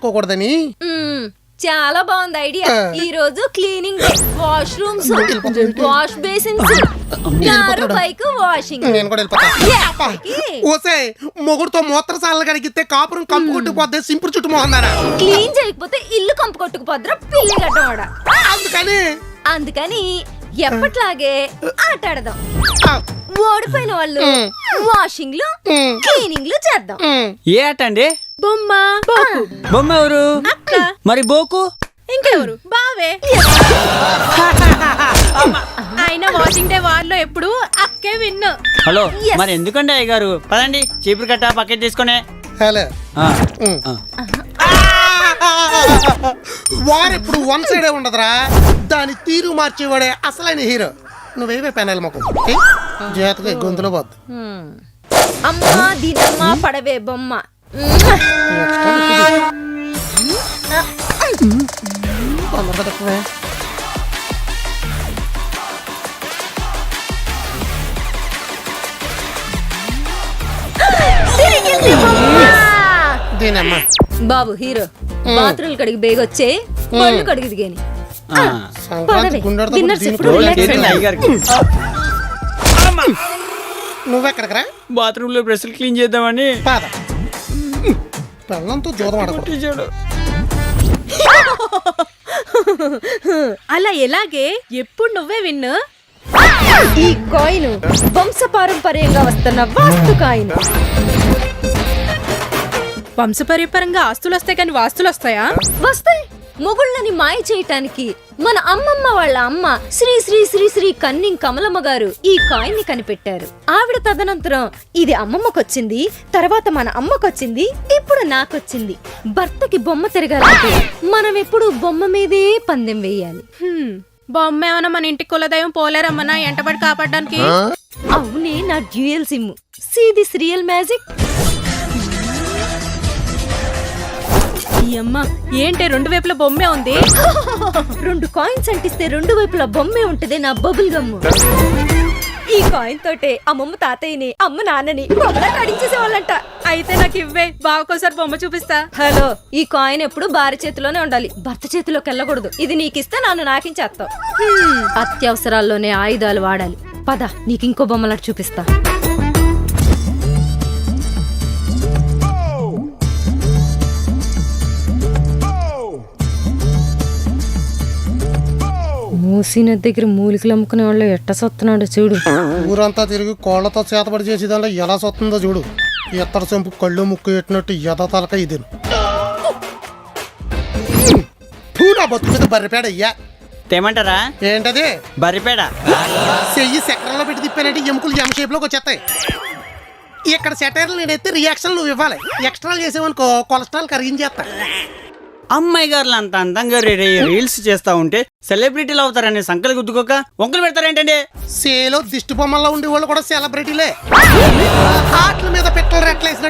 పెట్టుకోకూడదని. చాలా బాగుంది ఐడియా. ఈ రోజు cleaning day. Washrooms, wash basins, car bike washing. నేను కూడా వెళ్ళిపోతా. ఓసే మొగుడుతో మూత్రశాలలు కడిగితే కాపురం కంపు కొట్టుకుపోద్ది సింపుల్ చుట్టూ మోహన్నారా. క్లీన్ చేయకపోతే ఇల్లు కంపు కొట్టుకుపోద్రా పిల్లి గడ్డవాడ. అందుకని ఎప్పట్లాగే ఆట ఆడదాం. ఓడిపోయిన వాళ్ళు వాషింగ్ లో క్లీనింగ్ లో చేద్దాం. ఏ ఆట అండి? బొమ్మ. బొమ్మ ఎవరు? అక్క. మరి బోకు? ఇంకెవరు? బావే. ఆయన వాషింగ్ డే వార్ లో ఎప్పుడు అక్కే విన్ను. హలో, మరి ఎందుకండి అయ్య గారు? పదండి చీపురు కట్ట పక్కన తీసుకునే. హలో వారెప్పుడు వన్ సైడే ఉండదురా, దాని తీరు మార్చేవాడే అసలైన హీరో. నువ్వేవే పెనాలి మొక్క జాతక గొంతులో పోద్దు. అమ్మా దీనమ్మా పడవే బొమ్మ. దీనమ్మా బాబు హీరో బాత్రూమ్ కడిగి బేగొచ్చే బళ్ళు కడిగి దిగాని. నువ్వెక్కడికరా? బాత్రూమ్ లో బ్రష్లు క్లీన్ చేద్దామని. పాద పెళ్ళంతో జోదం ఆడకూడదు. అలా ఎలాగే ఎప్పుడు నువ్వే విన్ను. ఈ కాయిన్ వంశపారంపర్యంగా వస్తున్న వాస్తు కాయిన్. వంశపరిపరంగా ఆస్తులు వస్తాయి కానీ వాస్తులు వస్తాయా? వస్తాయి. మొగుళ్ళని మాయ చేయటానికి మన అమ్మమ్మ వాళ్ళ అమ్మ శ్రీ శ్రీ శ్రీ శ్రీ కన్నింగ్ కమలమ్మ గారు ఈ కాయిన్ ని కనిపెట్టారు. ఆవిడ తదనంతరం ఇది అమ్మమ్మకొచ్చింది, తర్వాత మన అమ్మకొచ్చింది, ఇప్పుడు నాకొచ్చింది. భర్తకి బొమ్మ తిరగాలంటే మనం ఎప్పుడు బొమ్మ మీదే పందెం వేయాలి. బొమ్మ ఏమన్నా మన ఇంటి కులదైవం పోలేరమ్మనా ఎంటబడి కాపాడడానికి? అవునే నా dual sim. See this real magic. ఈ అమ్మ ఏంటి రెండు వైపుల బొమ్మే ఉంది? 2 కాయిన్స్ అంటిస్తే 2 వైపుల బొమ్మే ఉంటది నా బబుల్ గమ్. ఈ కాయిన్ తోటే అమ్మమ్మ తాతయ్యని, అమ్మ నాన్నని బొమ్మలా కడించేసేవాళ్ళంట. అయితే నాకు ఇవ్వే, బావకోసారి బొమ్మ చూపిస్తా. హలో, ఈ కాయిన్ ఎప్పుడు భార్య చేతిలోనే ఉండాలి, భర్త చేతిలోకి వెళ్ళకూడదు. ఇది నీకిస్తే నన్ను నాకించేస్తావు. అత్యవసరాల్లోనే ఆయుధాలు వాడాలి. పద నీకు ఇంకో బొమ్మలాట చూపిస్తా. మూసిన దగ్గర మూలికలు అమ్ముకునే వాళ్ళు ఎట్ట సొత్తున్నాడు చూడు. ఊరంతా తిరిగి కోళ్లతో చేతబడి చేసేదానిలో ఎలా సొత్తుందో చూడు. ఎత్తడ చెంపు కళ్ళు ముక్కు ఎట్టినట్టు ఎద తలక ఇది. పూనా బొత్తు మీద బర్రెపేడ అయ్యా. తేమంటారా? ఏంటది? బర్రెపేడ. చెయ్యి చక్రంలో పెట్టి తిప్పానంటే ఎముకలు ఎమ షేప్ లోకి వచ్చేస్తాయి. ఇక్కడ సెటైర్లు నేనైతే రియాక్షన్ నువ్వు ఇవ్వాలి. ఎక్స్ట్రా చేసేవనుకో కొలెస్ట్రాల్ కరిగించేస్తా. అమ్మాయి గారులు అంత అందంగా రీల్స్ చేస్తా ఉంటే సెలబ్రిటీలు అవుతారని సంకలు గుద్దుకోక వంకలు పెడతారేంటండి? సేలో దిష్టి బొమ్మల్లో ఉండే వాళ్ళు కూడా సెలబ్రిటీలే. ఆటల మీద పెట్టలు రెట్లేసిన